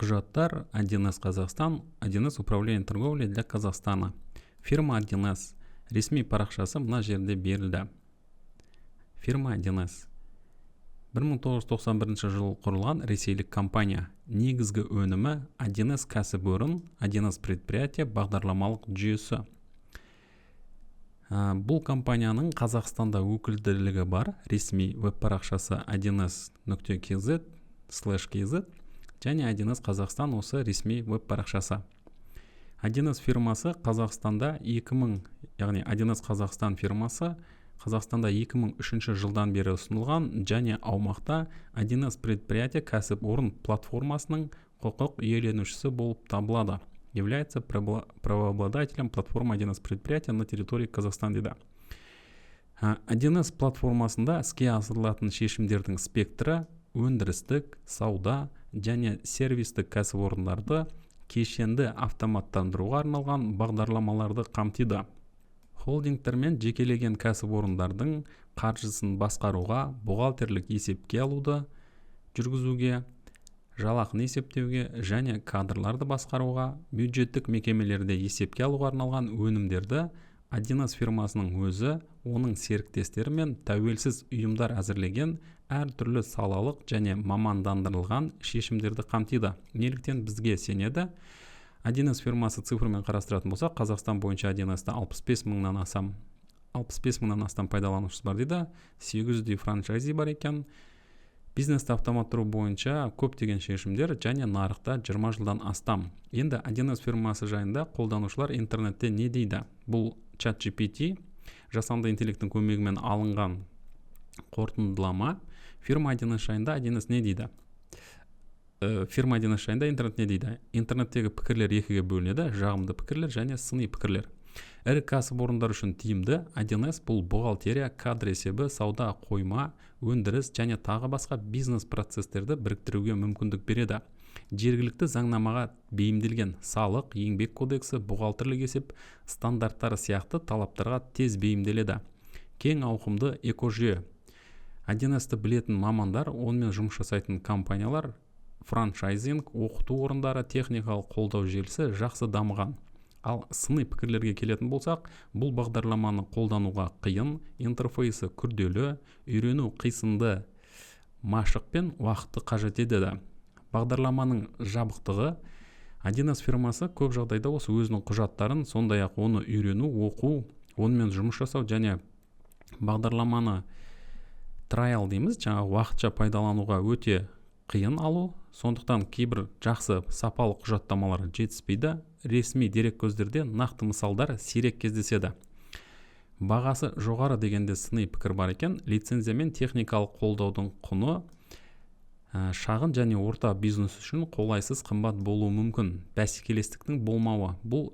Құжаттар 1С Қазақстан, 1С управление торговлей для Казахстана. Фирма 1С. Ресми парақшасы мына жерде берілді. Фирма 1С. 1991 жылы құрылған ресейлік компания. Негізгі өнімі 1С кәсіпорын, 1С предприятие бағдарламалық жүйесі. Бұл компанияның Қазақстанда өкілділігі бар. Ресми веб-парақшасы 1s.kz/kz және 1С Қазақстан осы ресми веб-парақшасы. 1С фирмасы Қазақстанда 2000, яғни 1С Қазақстан фирмасы Қазақстанда 2003 жылдан бері ұсынылған және аумақта 1С предприятие кәсіпорын платформасының құқық иеленушісі болып табылады. Является правообладателем платформы 1С предприятия на территории Казахстана дейді. 1С платформасында іске асырылатын шешімдердің спектрі өндірістік, сауда және сервистік кәсіпорындарды кешенді автоматтандыруға арналған бағдарламаларды қамтиды. Холдингтер мен жекелеген кәсіпорындардың қаржысын басқаруға, бухгалтерлік есепке алуды жүргізуге, жалақыны есептеуге және кадрларды басқаруға, бюджеттік мекемелерде есепке алуға арналған өнімдерді 1С фирмасының өзі, оның серіктестері мен тәуелсіз ұйымдар әзірлеген әртүрлі салалық және мамандандырылған шешімдерді қамтиды. Неліктен бізге сенеді? 1С фирмасы цифрмен қарастыратын болса, Қазақстан бойынша 1С-та 65 мыңнан астам пайдаланушысы бар дейді. 800-дей франчайзи бар екен. Бизнесті автоматтандыру бойынша көптеген шешімдер және нарықта 20 жылдан астам. Енді 1С фирмасы жайында қолданушылар интернетте не дейді? Бұл ChatGPT, жасанды интеллекттің көмегімен алынған қорытындылама. Фирма 1С жайында 1С не дейді? Фирма 1С жайында интернет не дейді? Интернеттегі пікірлер екіге бөлінеді: жағымды пікірлер және сыни пікірлер. Ірі кәсіпорындар үшін тиімді 1С бұл бухгалтерия, кадр есебі, сауда, қойма, өндіріс және тағы басқа бизнес процестерді біріктіруге мүмкіндік береді. Жергілікті заңнамаға бейімделген салық, еңбек кодексі, бухгалтерлік есеп стандарттары сияқты талаптарға тез бейімделеді. Кең ауқымды экожүйе. 1С-ті білетін мамандар, онымен жұмыс жасайтын компаниялар, франчайзинг, оқыту орындары, техникалық қолдау желісі жақсы дамыған. Ал сыни пікірлерге келетін болсақ, бұл бағдарламаны қолдануға қиын, интерфейсі күрделі, үйрену қисынды, машық пен уақытты қажет етеді. Бағдарламаның жабықтығы. 1С фирмасы көп жағдайда осы өзінің құжаттарын, сондай-ақ оны үйрену, оқу, онымен жұмыс жасау және бағдарламаны трайл дейміз, жаңағы уақытша пайдалануға өте қиын алу. Сондықтан кейбір жақсы сапалы құжаттамалар жетіспейді. Ресми дереккөздерде нақты мысалдар сирек кездеседі. Бағасы жоғары дегенде сыни пікір бар екен. Лицензия мен техникалық қолдаудың құны шағын және орта бизнес үшін қолайсыз қымбат болуы мүмкін. Бәсекелестіктің болмауы. Бұл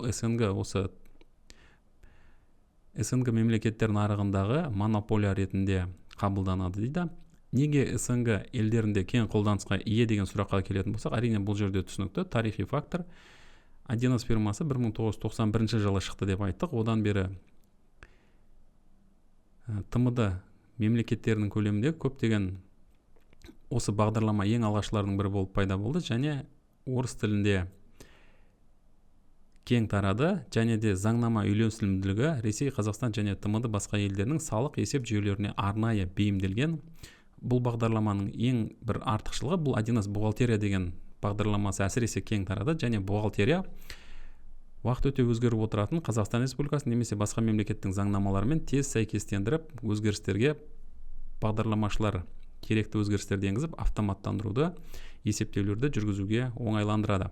СНГ мемлекеттер нарығындағы монополия ретінде қабылданады дейді. Неге СНГ елдерінде кең қолданысқа ие деген сұраққа келетін болсақ, әрине бұл жерде түсінікті. Тарихи фактор. 1С фирмасы 1991 жылы шықты деп айттық. Одан бері ТМД мемлекеттерінің көлемінде көптеген осы бағдарлама ең алғашқылардың бірі болып пайда болды және орыс тілінде кең тарады, және де заңнама үйлесімділігі Ресей, Қазақстан және ТМД басқа елдерінің салық есеп жүйелеріне арнайы бейімделген. Бұл бағдарламаның ең бір артықшылығы, бұл 1С бухгалтерия деген бағдарламасы әсіресе кең тарады және бухгалтерия уақыт өте өзгеріп отыратын Қазақстан Республикасы немесе басқа мемлекеттің заңнамаларымен тез сәйкестендіріп, өзгерістерге бағдарламашылар керекті өзгерістерді енгізіп, автоматтандыруды, есептеулерді жүргізуге оңайландырады.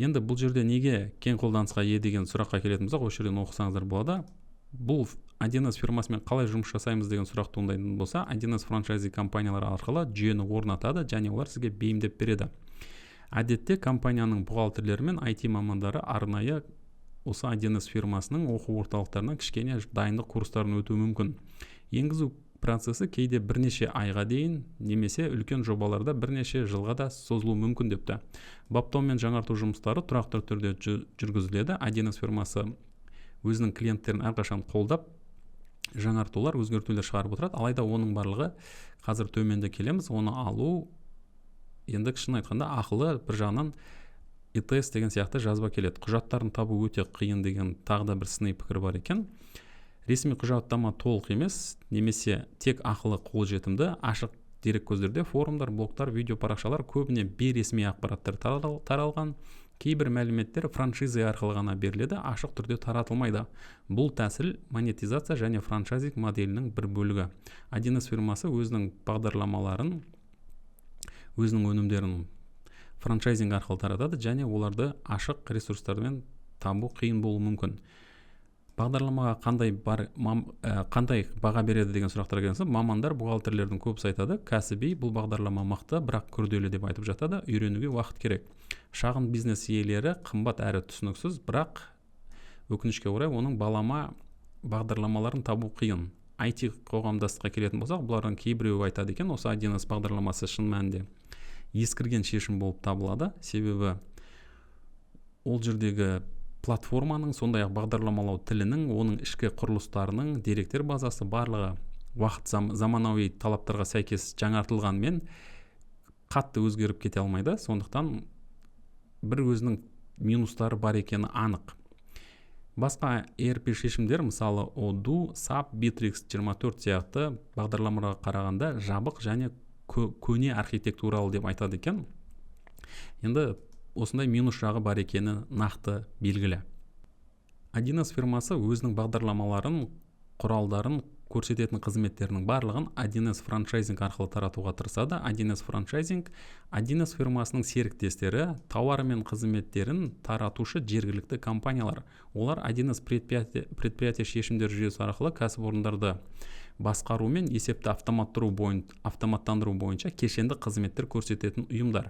Енді бұл жерде неге кең қолданысқа ие деген сұраққа келетін болсақ, осы жерден оқысаңыздар болады. Бұл 1С фирмасымен қалай жұмыс жасаймыз деген сұрақ туындайтын болса, 1С франчайзи компаниялары арқылы жүйені орнатады және олар сізге бейімдеп береді. Әдетте компанияның бухгалтерлері мен IT мамандары арнайы осы 1С фирмасының оқу орталықтарынан кішкене дайындық курстарын өту мүмкін. Енгізу процесі кейде бірнеше айға дейін немесе үлкен жобаларда бірнеше жылға да созылуы мүмкін депті. Баптау мен жаңарту жұмыстары тұрақты түрде жүргізіледі. 1С фирмасы өзінің клиенттерін әрқашан қолдап жаңартулар, өзгертулер шығарып отырады. Алайда оның барлығы қазір төменде келеміз. Оны алу енді шын айтқанда ақылы бір жағынан ИТС деген сияқты жазба келеді. Құжаттарын табу өте қиын деген тағы да бір сыни пікір бар екен. Ресми құжаттама толық емес, немесе тек ақылы қолжетімді ашық дерек көздерде форумдар, блогтар, видео парақшалар көбіне бейресми ақпараттар таралған. Кейбір мәліметтер франшиза арқылы ғана беріледі, ашық түрде таратылмайды. Бұл тәсіл монетизация және франчайзинг моделінің бір бөлігі. 1С фирмасы өзінің бағдарламаларын, өзінің өнімдерін франчайзинг арқылы таратады және оларды ашық ресурстармен табу қиын болуы мүмкін. Бағдарламаға қандай баға береді деген сұрақтар келген, мамандар, бухгалтерлердің көбісі айтады, кәсіби бұл бағдарлама мықты, бірақ күрделі деп айтып жатады, үйренуге уақыт керек. Шағын бизнес иелері қымбат әрі түсініксіз, бірақ өкінішке орай оның балама бағдарламаларын табу қиын. IT қоғамдастыққа келетін болсақ, бұлардың кейбіреуі айтады екен, осы 1С бағдарламасы шын мәнінде ескірген шешім болып табылады, себебі ол жердегі платформаның, сондай-ақ бағдарламалау тілінің, оның ішкі құрылыстарының, деректер базасы барлығы заманауи талаптарға сәйкес жаңартылғанмен қатты өзгеріп кете алмайды. Сондықтан бір өзінің минустары бар екені анық. Басқа ERP шешімдер, мысалы Odoo, SAP, Bittrex 24 сияқты бағдарламаға қарағанда жабық және көне архитектуралы деп айтады екен. Енді осындай минус жағы бар екені нақты белгілі. 1С фирмасы өзінің бағдарламаларын, құралдарын, көрсететін қызметтерінің барлығын 1С франчайзинг арқылы таратуға тырысады. 1С франчайзинг 1С фирмасының серіктестері, тауары мен қызметтерін таратушы жергілікті компаниялар. Олар 1С предприятие шешімдер жүйесі арқылы кәсіпорындарды басқару мен есепті автоматтандыру бойынша кешенді қызметтер көрсететін ұйымдар.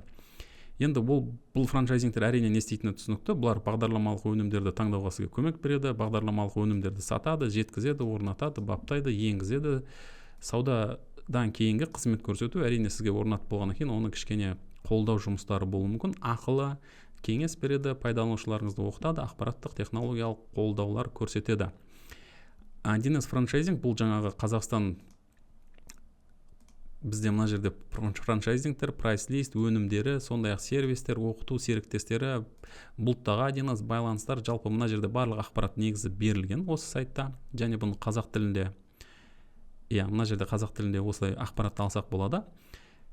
Енді бұл франчайзингтер әрине не істейтіні түсінікті. Бұлар бағдарламалық өнімдерді таңдауға сізге көмек береді, бағдарламалық өнімдерді сатады, жеткізеді, орнатады, баптайды, енгізеді. Саудадан кейінгі қызмет көрсету әрине сізге орнатып болғаннан кейін оны кішкене қолдау жұмыстары болуы мүмкін. Ақылы кеңес береді, пайдаланушыларыңызды оқытады, ақпараттық технологиялық қолдаулар көрсетеді. 1С франчайзинг бұл жаңағы Қазақстан, бізде мына жерде франчайзингтер, прайс-лист, өнімдері, сондай-ақ сервистер, оқыту серіктестері, бұлттағы 1С байланыстар, жалпы мына жерде барлық ақпарат негізі берілген осы сайтта, және бұны қазақ тілінде, мына жерде қазақ тілінде осылай ақпаратты алсақ болады.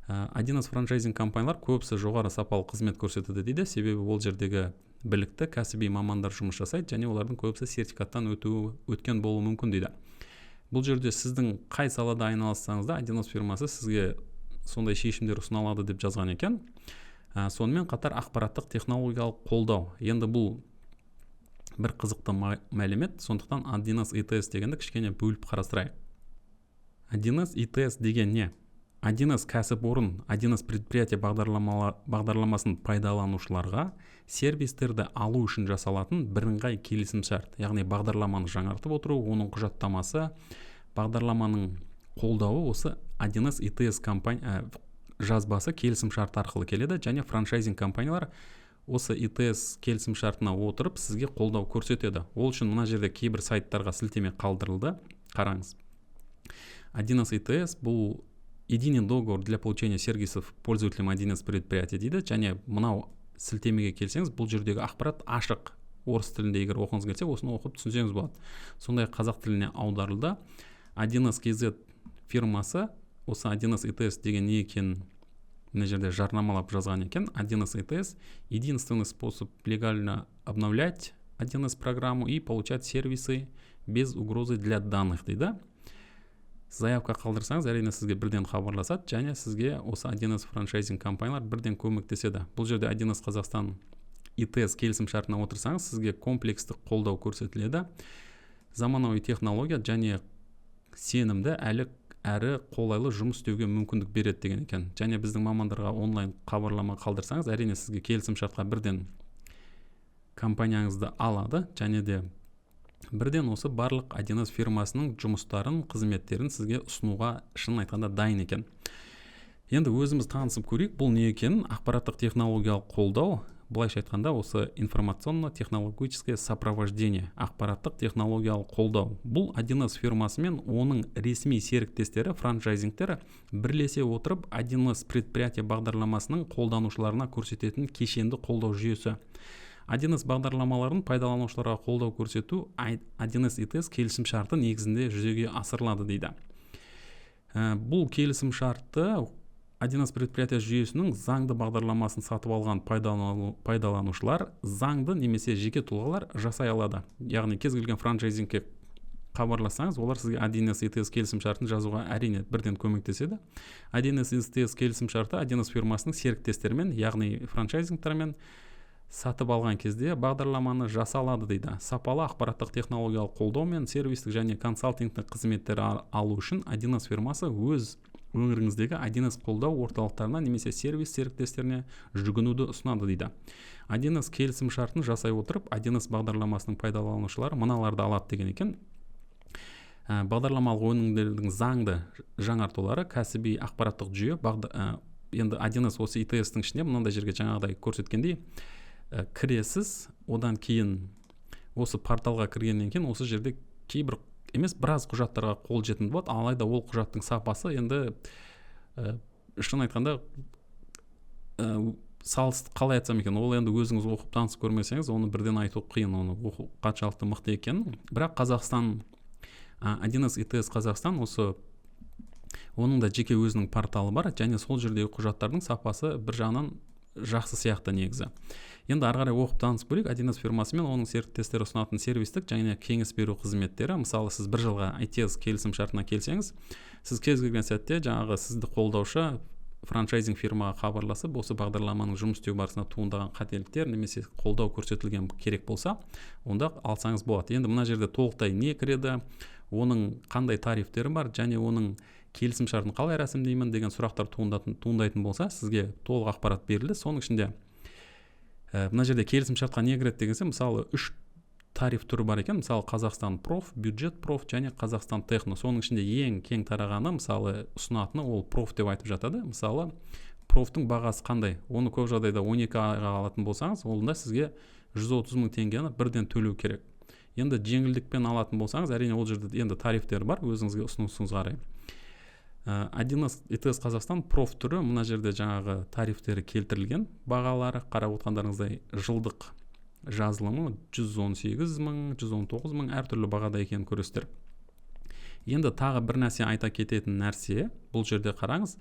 1С франчайзинг компаниялар көбісі жоғары сапалы қызмет көрсетеді дейді, себебі ол жердегі білікті кәсіби мамандар жұмыс жасайды және олардың көбісі сертификаттан өткен болуы мүмкін дейді. Бұл жерде сіздің қай салада айналыссаңыз да 1С фирмасы сізге сондай шешімдер ұсына алады деп жазған екен. Сонымен қатар ақпараттық технологиялық қолдау. Енді бұл бір қызықты мәлімет, сондықтан 1С ИТС дегенді кішкене бөліп қарастырайық. 1С ИТС деген не? 1С кәсіпорын 1С предприятие бағдарламасын пайдаланушыларға сервистерді алу үшін жасалатын бірыңғай келісімшарт, яғни бағдарламаны жаңартып отыру, оның құжаттамасы, бағдарламаның қолдауы осы 1С ИТС жазбасы келісімшарт арқылы келеді, және франчайзинг компаниялар осы ИТС келісімшартына отырып сізге қолдау көрсетеді. Ол үшін мына жерде кейбір сайттарға сілтеме қалдырылды, қараңыз. 1С ИТС бұл единый договор для получения сервисов пользователям 1С предприятия дейді, және мынау сілтемеге келсеңіз, бұл жердегі ақпарат ашық, орыс тілінде егер оқыңыз келсе, осыны оқып түсінсеңіз болады. Сондай қазақ тіліне аударылды. 1С KZ фирмасы осы 1С ИТС деген не екенін мына жерде жарнамалап жазған екен. 1С ИТС единственный способ легально обновлять 1С программу и получать сервисы без угрозы для данных дейді. Заявка қалдырсаңыз, әрине сізге бірден хабарласады, және сізге осы 1С франчайзинг компаниялар бірден көмектеседі. Бұл жерде 1С Қазақстан ИТС келісімшартына отырсаңыз, сізге комплексті қолдау көрсетіледі. Заманауи технология және сенімді әрі қолайлы жұмыс істеуге мүмкіндік береді деген екен. Және біздің мамандарға онлайн хабарлама қалдырсаңыз, әрине сізге келісімшартқа бірден компанияңызды алады, және де бірден осы барлық 1С фирмасының жұмыстарын, қызметтерін сізге ұсынуға шын айтқанда дайын екен. Енді өзіміз танысып көрейік, бұл не екен? Ақпараттық технологиялық қолдау. былайша айтқанда осы информационно-технологическое сопровождение, ақпараттық технологиялық қолдау. Бұл 1С фирмасы мен оның ресми серіктестері, франчайзингтері бірлесе отырып 1С предприятие бағдарламасының қолданушыларына көрсететін кешенді қолдау жүйесі. 1С бағдарламаларын пайдаланушыларға қолдау көрсету 1С ИТС келісім шарты негізінде жүзеге асырылады дейді. Бұл келісім шартты 1С предприятие жүйесінің заңды бағдарламасын сатып алған пайдаланушылар заңды немесе жеке тұлғалар жасай алады. Яғни кез келген франчайзингке хабарлассаңыз, олар сізге 1С ИТС келісім шартын жазуға әрине бірден көмектеседі. 1С ИТС келісім шарты 1С фирмасының серіктестерімен, яғни франчайзингтермен сатып алған кезде бағдарламаны жасалады дейді. Сапалы ақпараттық технологиялық қолдау мен сервистік және консалтингтік қызметтер алу үшін 1С фирмасы өз өңіріңіздегі 1С қолдау орталықтарына немесе сервис серіктестеріне жүгінуді ұсынады дейді. 1С келісім шартын жасай отырып 1С бағдарламасының пайдаланушылары мыналарды алады деген екен. Бағдарламалық өнімдердің заңды жаңартулары, кәсіби ақпараттық жүйе, енді 1С осы ИТС-тің ішінде мынандай жерге жаңағыдай көрсеткендей кіресіз, одан кейін осы порталға кіргеннен кейін осы жерде кейбір емес біраз құжаттарға қол жетімді болады, алайда ол құжаттың сапасы енді шын айтқанда қалай айтсам екен, ол енді өзіңіз оқып танысып көрмесеңіз оны бірден айту қиын, оны оқу қаншалықты мықты екенін. Бірақ Қазақстан 1С ИТС Қазақстан осы оның да жеке өзінің порталы бар, және сол жердегі құжаттардың сапасы бір жағынан жақсы сияқты негізі. Енді ары қарай оқып танысып көрейік. 1С фирмасы мен оның серіктестері ұсынатын сервистік және кеңес беру қызметтері. Мысалы, сіз бір жылға ИТС келісім шартына келсеңіз, сіз кез келген сәтте жаңағы сізді қолдаушы франчайзинг фирмаға хабарласып, осы бағдарламаның жұмыс істеу барысында туындаған қателіктер немесе қолдау көрсетілген керек болса, онда алсаңыз болады. Енді мына жерде толықтай не кіреді, оның қандай тарифтері бар, және оның келісім шартын қалай рәсімдеймін деген сұрақтар туындайтын болса, сізге толық ақпарат берілді. Соның ішінде мына жерде келісім шартқа не кіреді дегенсе, мысалы 3 тариф түрі бар екен. Мысалы Қазақстан проф, бюджет проф және Қазақстан техно. Соның ішінде ең кең тарағаны, мысалы ұсынатыны ол проф деп айтып жатады. Мысалы профтың бағасы қандай? Оны көп жағдайда 12 айға алатын болсаңыз, онда сізге 130 мың теңгені бірден төлеу керек. Енді жеңілдікпен алатын болсаңыз, әрине ол жерде енді тарифтер бар, өзіңізге ұсынысыңызға қарай. 1С ИТС Қазақстан проф түрі, мына жерде жаңағы тарифтері келтірілген, бағалары қарап отқандарыңыздай жылдық жазылымы 118 мың, 119 мың әртүрлі бағада екенін көресіздер. Енді тағы бір нәрсе айта кететін нәрсе, бұл жерде қараңыз,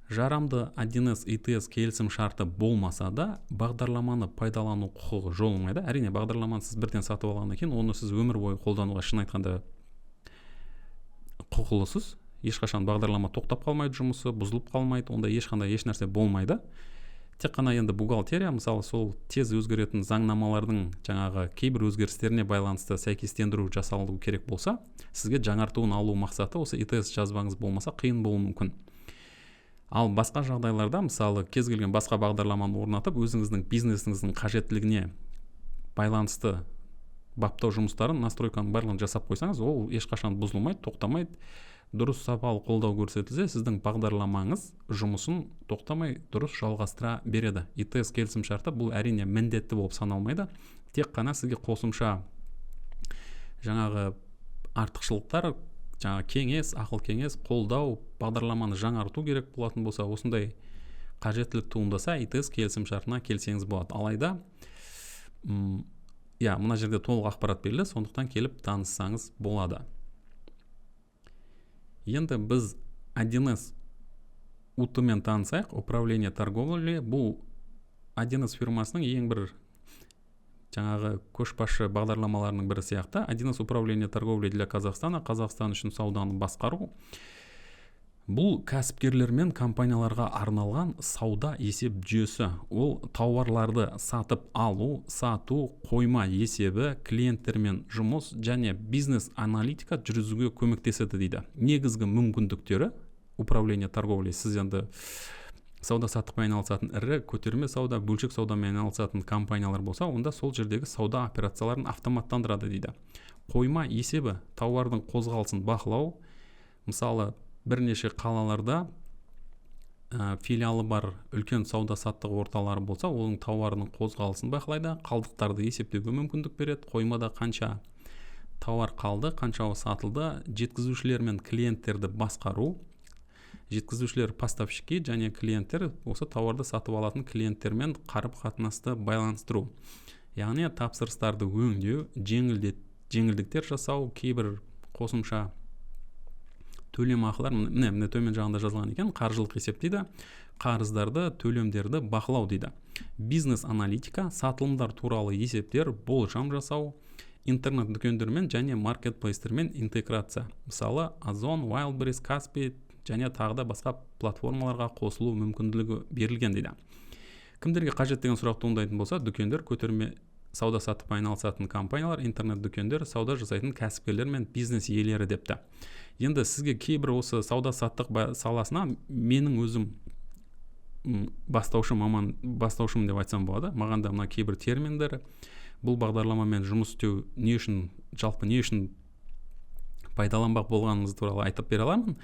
жарамды 1С ИТС келісім шарты болмаса да, бағдарламаны пайдалану құқығы жойылмайды. Әрине, бағдарламаны сіз бірден сатып алғаннан кейін, оны сіз өмір бойы қолдануға шын айтқанда құқылысыз. Ешқашан бағдарлама тоқтап қалмайды, жұмысы бұзылып қалмайды, онда ешқандай нәрсе болмайды. Тек қана енді бухгалтерия, мысалы сол тез өзгеретін заңнамалардың жаңағы кейбір өзгерістеріне байланысты сәйкестендіру жасалу керек болса, сізге жаңартуын алу мақсаты осы ИТС жазбаңыз болмаса қиын болуы мүмкін. Ал басқа жағдайларда, мысалы кез келген басқа бағдарламаны орнатып, өзіңіздің бизнесіңіздің қажеттілігіне байланысты баптау жұмыстарын, настройканың барлығын жасап қойсаңыз, ол ешқашан бұзылмайды, тоқтамайды. Дұрыс сапалы қолдау көрсетілсе, сіздің бағдарламаңыз жұмысын тоқтамай дұрыс жалғастыра береді. ИТС келісім шарты бұл әрине міндетті болып саналмайды. Тек қана сізге қосымша жаңағы артықшылықтар, жаңағы кеңес, ақыл кеңес, қолдау, бағдарламаны жаңарту керек болатын болса, осындай қажеттілік туындаса, ИТС келісім шартына келсеңіз болады. Алайда, мына жерде толық ақпарат берілді, сондықтан келіп таныссаңыз болады. Енді біз 1С УТ-мен танысайық. Управление торговли бұл 1С фирмасының ең бір жаңағы көшбасшы бағдарламаларының бірі сияқты. 1С управление торговли для Казахстана, Қазақстан үшін сауданы басқару. Бұл кәсіпкерлер мен компанияларға арналған сауда есеп жүйесі. Ол тауарларды сатып алу, сату, қойма есебі, клиенттермен жұмыс және бизнес-аналитика жүргізуге көмектеседі дейді. Негізгі мүмкіндіктері управление торговли. Сіз енді сауда саттықпен айналысатын ірі, көтерме сауда, бөлшек саудамен айналысатын компаниялар болса, онда сол жердегі сауда операцияларын автоматтандырады дейді. Қойма есебі, тауардың қозғалысын бақылау. Мысалы, бірнеше қалаларда филиалы бар үлкен сауда-саттық орталары болса, оның тауарының қозғалысын бақылайды, қалдықтарды есептеуге мүмкіндік береді, қоймада қанша тауар қалды, қаншауы сатылды, жеткізушілер мен клиенттерді басқару, жеткізушілер поставщики және клиенттер осы тауарды сатып алатын клиенттермен қарым-қатынасты байланыстыру, яғни тапсырыстарды өңдеу, жеңілдіктер жасау, кейбір қосымша төлемақылар, міне төмен жағында жазылған екен, қаржылық есеп дейді, қарыздарды, төлемдерді бақылау дейді. Бизнес-аналитика, сатылымдар туралы есептер, болжам жасау, интернет дүкендермен және маркетплейстермен интеграция. Мысалы, Озон, Wildberries, Каспи және тағы да басқа платформаларға қосылу мүмкіндігі берілген дейді. Кімдерге қажет деген сұрақ туындайтын болса, дүкендер, көтерме сауда сатып айналысатын компаниялар, интернет дүкендер, сауда жасайтын кәсіпкерлер мен бизнес иелері депті. Енді сізге кейбір осы сауда саттық саласына менің өзім бастаушым деп айтсам болады. Маған да мына кейбір терминдер, бұл бағдарламамен жұмыс істеу не үшін пайдаланбақ болғанымыз туралы айтып бере аламын.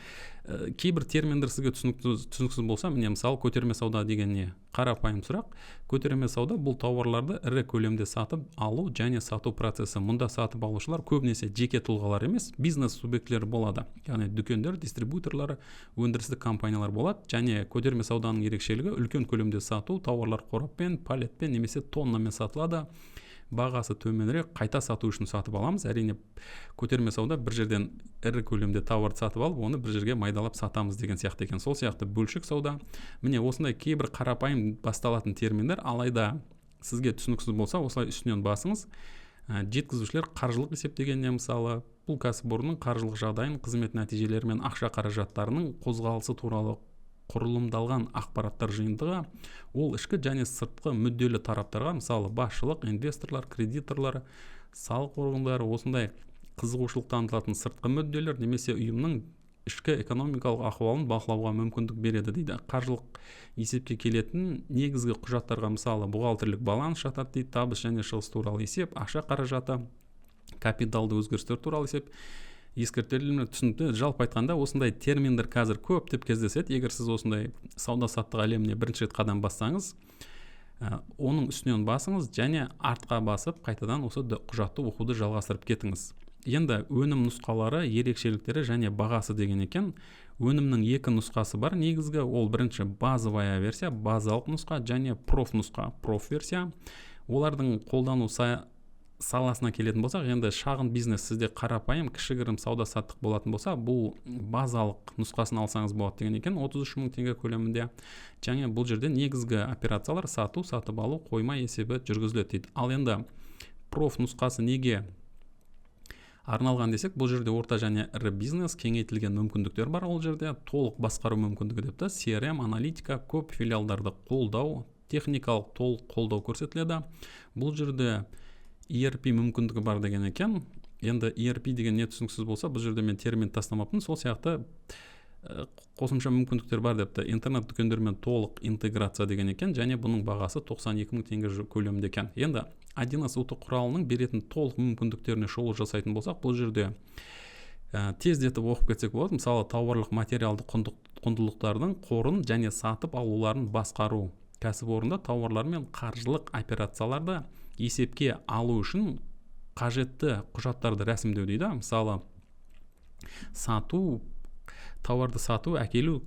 Кейбір терминдер сізге түсініксіз болса, міне мысалы көтерме сауда деген не? Қарапайым сұрақ. Көтерме сауда бұл тауарларды ірі көлемде сатып алу және сату процесі. Мұнда сатып алушылар көбінесе жеке тұлғалар емес, бизнес субъектілері болады. Яғни дүкендер, дистрибьюторлар, өндірістік компаниялар болады. Және көтерме сауданың ерекшелігі үлкен көлемде сату, тауарлар қораппен, палетпен немесе тоннамен сатылады. Бағасы төменірек, қайта сату үшін сатып аламыз. Әрине көтерме сауда бір жерден ірі көлемде тауарды сатып алып, оны бір жерге майдалап сатамыз деген сияқты екен. Сол сияқты бөлшек сауда. Міне осындай кейбір қарапайым басталатын терминдер, алайда сізге түсініксіз болса, осылай үстінен басыңыз. Жеткізушілер қаржылық есеп дегенде мысалы, бұл кәсіпорынның қаржылық жағдайын, қызмет нәтижелері мен ақша қаражаттарының қозғалысы туралы құрылымдалған ақпараттар жиынтығы, ол ішкі және сыртқы мүдделі тараптарға, мысалы басшылық, инвесторлар, кредиторлар, салық органдары, осындай қызығушылық танытылатын сыртқы мүдделер немесе ұйымның ішкі экономикалық ахуалын бақылауға мүмкіндік береді дейді. Қаржылық есепке келетін негізгі құжаттарға, мысалы бухгалтерлік баланс жатады дейді, табыс және шығыс туралы есеп, ақша қаражаты, капиталды өзгерістер туралы есеп. Ескертулер түсінікті. Жалпы айтқанда осындай терминдер қазір көптеп кездеседі. Егер сіз осындай сауда-саттық әлеміне бірінші рет қадам бассаңыз, оның үстінен басыңыз және артқа басып, қайтадан осы құжатты оқуды жалғастырып кетіңіз. Енді өнім нұсқалары, ерекшеліктері және бағасы деген екен. Өнімнің екі нұсқасы бар. Негізгі ол бірінші базовая версия, базалық нұсқа және проф нұсқа, проф версия. Олардың қолдану саласына келетін болсақ, енді шағын бизнес сізде қарапайым, кішігірім сауда-саттық болатын болса, бұл базалық нұсқасын алсаңыз болады деген екен, 33 мың теңге көлемінде. Және бұл жерде негізгі операциялар сату, сатып алу, қойма есебі жүргізіледі дейді. Ал енді проф нұсқасы неге арналған десек, бұл жерде орта және ірі бизнес, кеңейтілген мүмкіндіктер бар. Ол жерде толық басқару мүмкіндігі депті, CRM, аналитика, көп филиалдарды қолдау, техникалық толық қолдау көрсетіледі. Бұл жерде ERP мүмкіндігі бар деген екен. Енді ERP деген не түсініксіз болса, бұл жерде мен термин тастамаппын. Сол сияқты қосымша мүмкіндіктер бар депті. Интернет дүкендермен толық интеграция деген екен, және бұның бағасы 92 мың теңге көлемінде екен. Енді 1С ұты құралының беретін толық мүмкіндіктеріне шолу жасайтын болсақ, бұл жерде тездетіп оқып кетсек болады. Мысалы, тауарлық материалды құндылықтардың қорын және сатып алуларын басқару. Кәсіпорында тауарлар мен қаржылық операцияларды есепке алу үшін қажетті құжаттарды рәсімдеу дейді. Мысалы, тауарды сату, әкелу,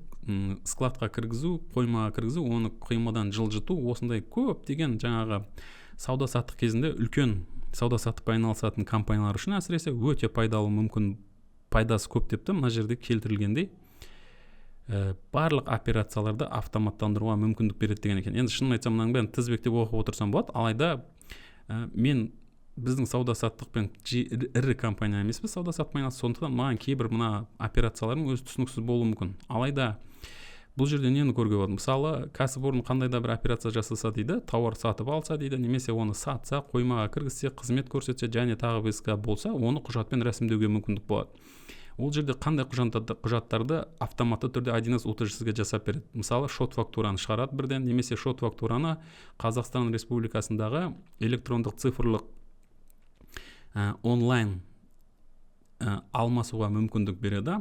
складқа кіргізу, қоймаға кіргізу, оны қоймадан жылжыту, осындай көп деген жаңағы сауда-саттық кезінде үлкен сауда-саттық айналысатын компаниялар үшін әсіресе өте пайдалы, мүмкін пайдасы көп депті. Мына жерде келтірілгендей барлық операцияларды автоматтандыруға мүмкіндік береді деген екен. Енді шынын айтсам, мынаның бәрін тізбектеп оқып отырсам болады, алайда мен біздің сауда-саттықпен ірі компания емеспіз, сауда-саттықпен айналысып, сондықтан маған кейбір мына операциялардың өзі түсініксіз болуы мүмкін. Алайда бұл жерде нені көруге болады? Мысалы, кәсіпорын қандай да бір операция жасаса дейді, тауар сатып алса дейді, немесе оны сатса, қоймаға кіргізсе, қызмет көрсетсе және тағы басқа болса, оны құжатпен рәсімдеуге мүмкіндік болады. Ол жерде қандай құжаттарды автоматты түрде 1С УТЖ сізге жасап береді. Мысалы, шот фактураны шығарады бірден, немесе шот фактураны Қазақстан Республикасындағы электрондық цифрлық онлайн алмасуға мүмкіндік береді.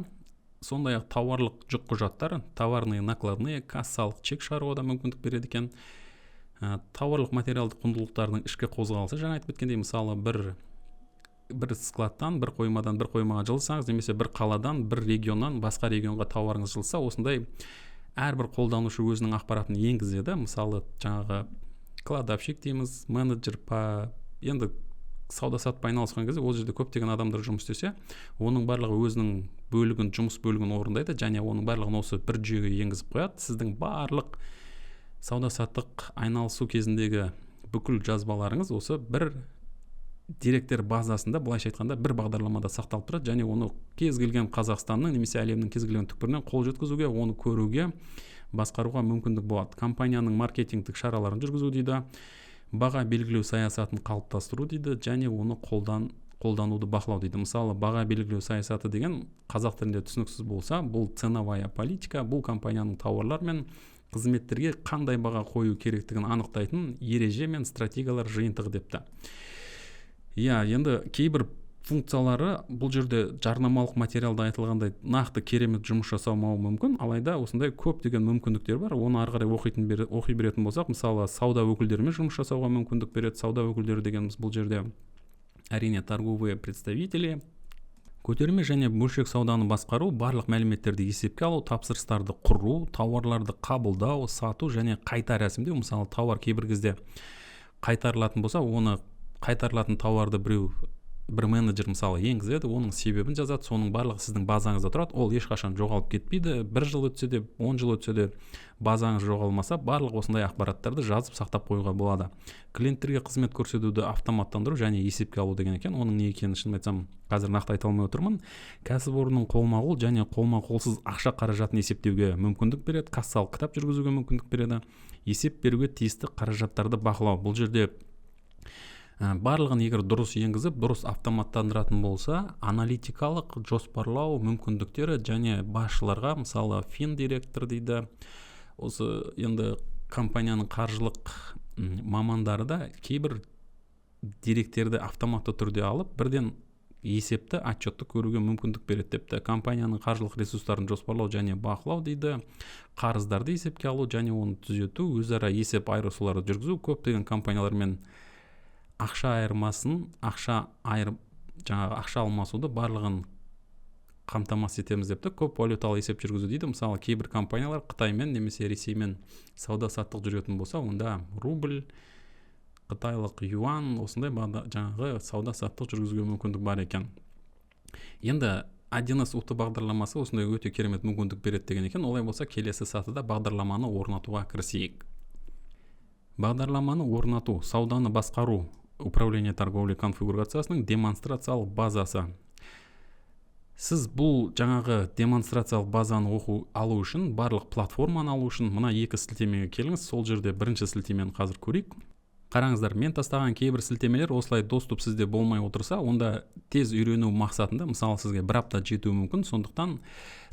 сондай ақ тауарлық жүк құжаттар, товарные накладные, кассалық чек шығаруға да мүмкіндік береді екен. Тауарлық материалдық құндылықтардың ішкі қозғалысы, жаңа айтып кеткендей, мысалы бір складтан, бір қоймадан бір қоймаға жылсаңыз, немесе бір қаладан, бір регионнан басқа регионға тауарыңыз жылса, осындай әрбір қолданушы өзінің ақпаратын енгізеді. Мысалы жаңағы кладовщик дейміз, менеджер енді сауда-саттықпен айналысқан кезде ол жерде көптеген адамдар жұмыс істесе, оның барлығы өзінің бөлігін, жұмыс бөлігін орындайды, және оның барлығын осы бір жүйеге енгізіп қояды. Сіздің барлық сауда-саттық айналысу кезіндегі бүкіл жазбаларыңыз осы бір деректер базасында, былайша айтқанда, бір бағдарламада сақталып тұрады, және оны кез келген Қазақстанның немесе әлемнің кез келген түкпірінен қол жеткізуге, оны көруге, басқаруға мүмкіндік болады. Компанияның маркетингтік шараларын жүргізу дейді, баға белгілеу саясатын қалыптастыру дейді, және оны қолдануды бақылау дейді. Мысалы, баға белгілеу саясаты деген қазақ тілінде түсініксіз болса, бұл ценовая политика, бұл компанияның тауарлар мен қызметтерге қандай баға қою керектігін анықтайтын ереже мен стратегиялар жиынтығы депті. Енді кейбір функциялары бұл жерде жарнамалық материалда айтылғандай нақты керемет жұмыс жасамауы мүмкін, алайда осындай көптеген мүмкіндіктер бар. Оны ары қарай оқи беретін болсақ, мысалы сауда өкілдерімен жұмыс жасауға мүмкіндік береді. Сауда өкілдері дегеніміз бұл жерде әрине торговые представители, көтерме және бөлшек сауданы басқару, барлық мәліметтерді есепке алу, тапсырыстарды құру, тауарларды қабылдау, сату және қайта рәсімдеу. Мысалы, тауар кейбір кезде қайтарылатын болса, оны қайтарылатын тауарды бір менеджер мысалы енгізеді, оның себебін жазады, соның барлығы сіздің базаңызда тұрады. Ол ешқашан жоғалып кетпейді. 1 жыл өтсе де, 10 жыл өтсе де базаңыз жоғалмаса, барлық осындай ақпараттарды жазып сақтап қоюға болады. Клиенттерге қызмет көрсетуді автоматтандыру және есепке алу деген екен. Оның не екенін шын айтсам қазір нақты айта алмай отырмын. Кәсіпорынның қолма-қол және қолма-қолсыз ақша қаражатын есептеуге мүмкіндік береді. Кассалық кітап жүргізуге мүмкіндік береді. Есеп беруге тиісті қаражаттарды бақылау. Бұл жерде барлығын егер дұрыс енгізіп, дұрыс автоматтандыратын болса, аналитикалық жоспарлау мүмкіндіктері және басшыларға, мысалы финдиректор дейді, осы енді компанияның қаржылық мамандары да кейбір деректерді автоматты түрде алып, бірден есепті, отчетты көруге мүмкіндік береді депті. Компанияның қаржылық ресурстарын жоспарлау және бақылау дейді, қарыздарды есепке алу және оны түзету, өзара есеп айырысуларды жүргізу. Көптеген компаниялармен ақша айырмасын, ақша алмасуды барлығын қамтамасыз етеміз депті. Көп валюталы есеп жүргізу дейді. Мысалы, кейбір компаниялар Қытаймен немесе Ресеймен сауда-саттық жүретін болса, онда рубль, қытайлық юан, осындай жаңағы сауда-саттық жүргізуге мүмкіндік бар екен. Енді 1С ұлты бағдарламасы осындай өте керемет мүмкіндік береді деген екен. Олай болса, келесі сатыда бағдарламаны орнатуға кірісейік. Бағдарламаны орнату, сауданы басқару, управление торговлей конфигурациясының демонстрациялық базасы. Сіз бұл жаңағы демонстрациялық базаны алу үшін, барлық платформаны алу үшін мына екі сілтемеге келіңіз. Сол жерде бірінші сілтемені қазір көрейік. Қараңыздар, мен тастаған кейбір сілтемелер осылай доступ сізде болмай отырса, онда тез үйрену мақсатында, мысалы сізге бір апта жетуі мүмкін, сондықтан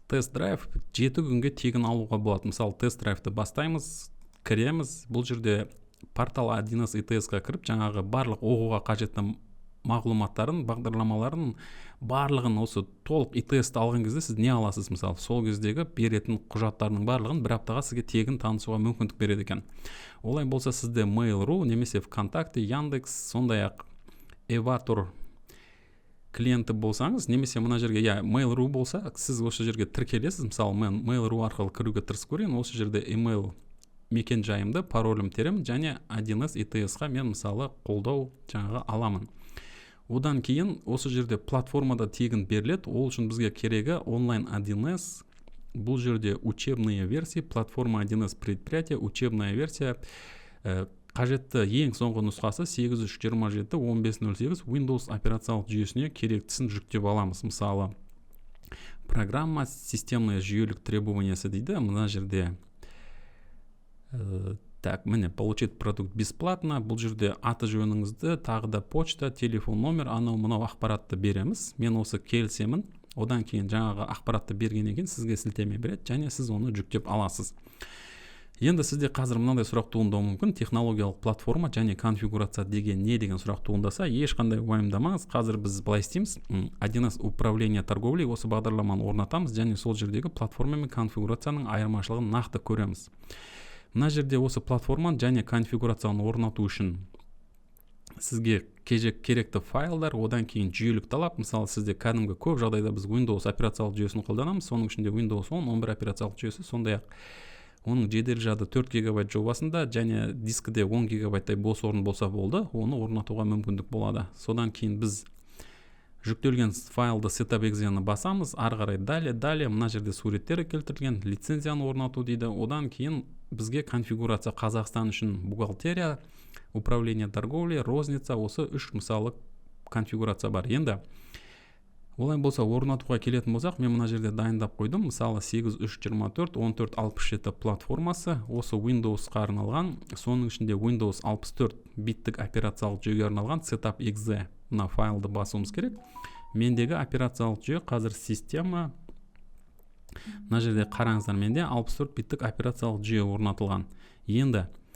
тест-драйв 7 күнге тегін алуға болады. Мысалы, тест-драйвты бастаймыз, кіреміз, бұл жерде портал 1С ИТС-қа кіріп, жаңағы барлық оқуға қажетті мағлұматтарын, бағдарламаларын, барлығын осы толық ИТС-ті алған кезде сіз не аласыз? Мысалы, сол кездегі беретін құжаттарының барлығын бір аптаға сізге тегін танысуға мүмкіндік береді екен. Олай болса, сізде Mail.ru немесе ВКонтакте, Яндекс, сондай-ақ Эватор клиенті болсаңыз, немесе мына жерге Mail.ru болса, сіз осы жерге тіркелесіз. Мысалы, мен Mail.ru арқылы кіруге тырысып көрейін. Осы жерде email мекен жайымды, паролім терем және 1С ИТС-қа мен мысалы қолдау жаңағы аламын. Одан кейін осы жерде платформада тегін беріледі. Ол үшін бізге керегі онлайн 1С. Бұл жерде учебные версии, платформа 1С предприятие, учебная версия. Қажетті ең соңғы нұсқасы 8327-1508 Windows операциялық жүйесіне керектісін жүктеп аламыз. Мысалы, программа системная жүйелік требованиясы дейді. Мына жерде міне, получить продукт бесплатно. Бұл жерде аты жөніңізді, тағы да почта, телефон номер, мынау ақпаратты береміз. Мен осы келісемін. Одан кейін жаңағы ақпаратты бергеннен кейін сізге сілтеме береді, және сіз оны жүктеп аласыз. Енді сізде қазір мынандай сұрақ туындауы мүмкін: технологиялық платформа және конфигурация деген не деген сұрақ туындаса, ешқандай уайымдамаңыз. Қазір біз былай істейміз: 1С управление торговлей осы бағдарламаны орнатамыз және сол жердегі платформа мен конфигурацияның айырмашылығын нақты көреміз. Мына жерде осы платформаны және конфигурацияны орнату үшін сізге керекті файлдар, одан кейін жүйелік талап. Мысалы, сізде кәдімгі көп жағдайда біз Windows операциялық жүйесін қолданамыз, соның ішінде Windows 10, 11 операциялық жүйесі, сондай-ақ оның жедел жады 4 гигабайт жобасында және дискіде 10 гигабайттай бос орын болса болды, оны орнатуға мүмкіндік болады. Содан кейін біз жүктелген файлды setup.exe-ны басамыз, ары қарай далее, мына жерде суреттері келтірілген, лицензияны орнату дейді. Одан кейін бізге конфигурация Қазақстан үшін бухгалтерия, управление торговлей, розница, осы 3 мысалы конфигурация бар. Енді олай болса орнатуға келетін болсақ, мен мына жерде дайындап қойдым. Мысалы 8324 1467 платформасы осы Windows-қа арналған, соның ішінде Windows 64 биттік операциялық жүйеге арналған setup.exe мына файлды басуымыз керек. Мендегі операциялық жүйе қазір система. Мына жерде қараңыздар, менде 64 биттік операциялық жүйе орнатылған. Енді